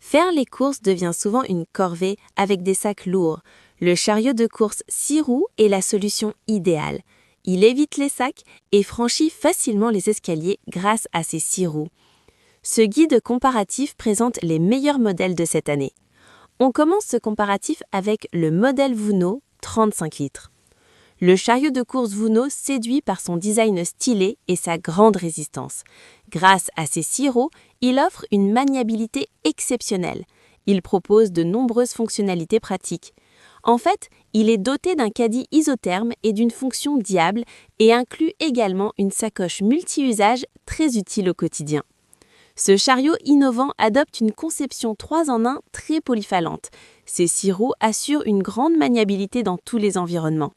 Faire les courses devient souvent une corvée avec des sacs lourds. Le chariot de course 6 roues est la solution idéale. Il évite les sacs et franchit facilement les escaliers grâce à ses 6 roues. Ce guide comparatif présente les meilleurs modèles de cette année. On commence ce comparatif avec le modèle Vuno 35 litres. Le chariot de course Vuno séduit par son design stylé et sa grande résistance. Grâce à ses 6 roues, il offre une maniabilité exceptionnelle. Il propose de nombreuses fonctionnalités pratiques. En fait, il est doté d'un caddie isotherme et d'une fonction diable et inclut également une sacoche multi-usage très utile au quotidien. Ce chariot innovant adopte une conception 3 en 1 très polyvalente. Ses 6 roues assurent une grande maniabilité dans tous les environnements.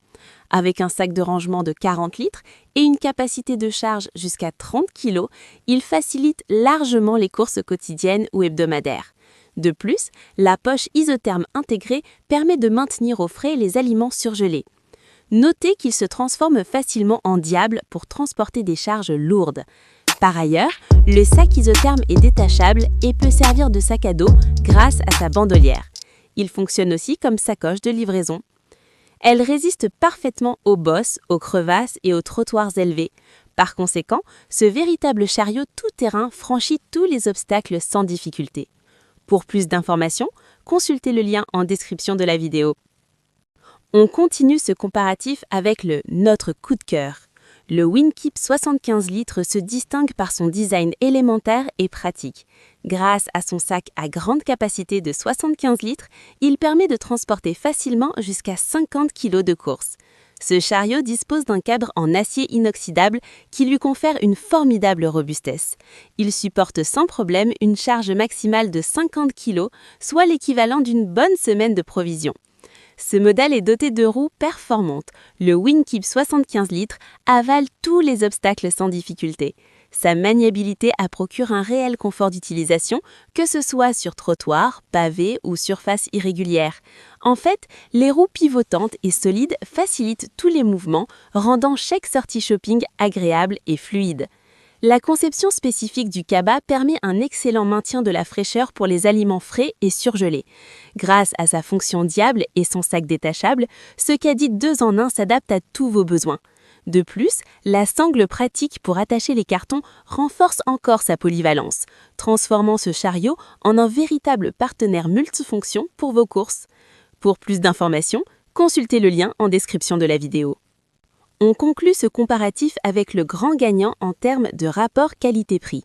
Avec un sac de rangement de 40 litres et une capacité de charge jusqu'à 30 kg, il facilite largement les courses quotidiennes ou hebdomadaires. De plus, la poche isotherme intégrée permet de maintenir au frais les aliments surgelés. Notez qu'il se transforme facilement en diable pour transporter des charges lourdes. Par ailleurs, le sac isotherme est détachable et peut servir de sac à dos grâce à sa bandolière. Il fonctionne aussi comme sacoche de livraison. Elle résiste parfaitement aux bosses, aux crevasses et aux trottoirs élevés. Par conséquent, ce véritable chariot tout-terrain franchit tous les obstacles sans difficulté. Pour plus d'informations, consultez le lien en description de la vidéo. On continue ce comparatif avec le « Notre coup de cœur ». Le WinKeep 75 litres se distingue par son design élémentaire et pratique. Grâce à son sac à grande capacité de 75 litres, il permet de transporter facilement jusqu'à 50 kg de course. Ce chariot dispose d'un cadre en acier inoxydable qui lui confère une formidable robustesse. Il supporte sans problème une charge maximale de 50 kg, soit l'équivalent d'une bonne semaine de provisions. Ce modèle est doté de roues performantes. Le WinKeep 75 litres avale tous les obstacles sans difficulté. Sa maniabilité procure un réel confort d'utilisation, que ce soit sur trottoir, pavé ou surface irrégulière. En fait, les roues pivotantes et solides facilitent tous les mouvements, rendant chaque sortie shopping agréable et fluide. La conception spécifique du cabas permet un excellent maintien de la fraîcheur pour les aliments frais et surgelés. Grâce à sa fonction diable et son sac détachable, ce caddie 2 en 1 s'adapte à tous vos besoins. De plus, la sangle pratique pour attacher les cartons renforce encore sa polyvalence, transformant ce chariot en un véritable partenaire multifonction pour vos courses. Pour plus d'informations, consultez le lien en description de la vidéo. On conclut ce comparatif avec le grand gagnant en termes de rapport qualité-prix.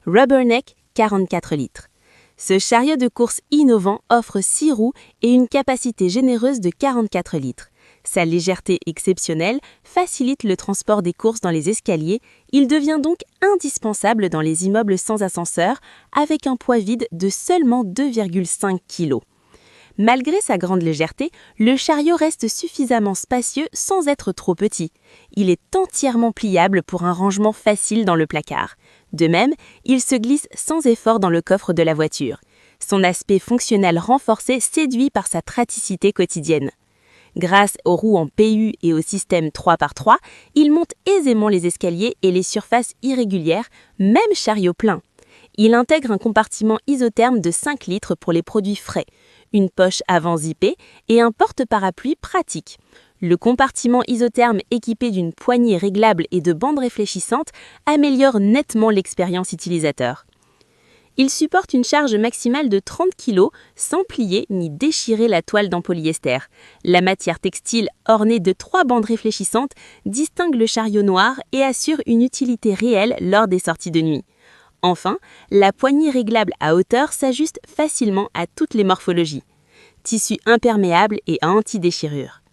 Rubberneck 44 litres. Ce chariot de course innovant offre 6 roues et une capacité généreuse de 44 litres. Sa légèreté exceptionnelle facilite le transport des courses dans les escaliers. Il devient donc indispensable dans les immeubles sans ascenseur avec un poids vide de seulement 2,5 kg. Malgré sa grande légèreté, le chariot reste suffisamment spacieux sans être trop petit. Il est entièrement pliable pour un rangement facile dans le placard. De même, il se glisse sans effort dans le coffre de la voiture. Son aspect fonctionnel renforcé séduit par sa praticité quotidienne. Grâce aux roues en PU et au système 3x3, il monte aisément les escaliers et les surfaces irrégulières, même chariot plein. Il intègre un compartiment isotherme de 5 litres pour les produits frais, une poche avant zippée et un porte-parapluie pratique. Le compartiment isotherme équipé d'une poignée réglable et de bandes réfléchissantes améliore nettement l'expérience utilisateur. Il supporte une charge maximale de 30 kg sans plier ni déchirer la toile en polyester. La matière textile ornée de 3 bandes réfléchissantes distingue le chariot noir et assure une utilité réelle lors des sorties de nuit. Enfin, la poignée réglable à hauteur s'ajuste facilement à toutes les morphologies. Tissu imperméable et à anti-déchirure.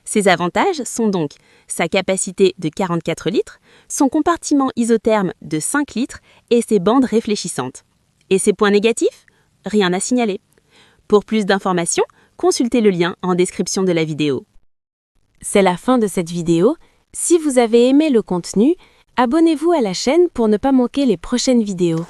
Ses avantages sont donc sa capacité de 44 litres, son compartiment isotherme de 5 litres et ses bandes réfléchissantes. Et ses points négatifs? Rien à signaler. Pour plus d'informations, consultez le lien en description de la vidéo. C'est la fin de cette vidéo. Si vous avez aimé le contenu, abonnez-vous à la chaîne pour ne pas manquer les prochaines vidéos.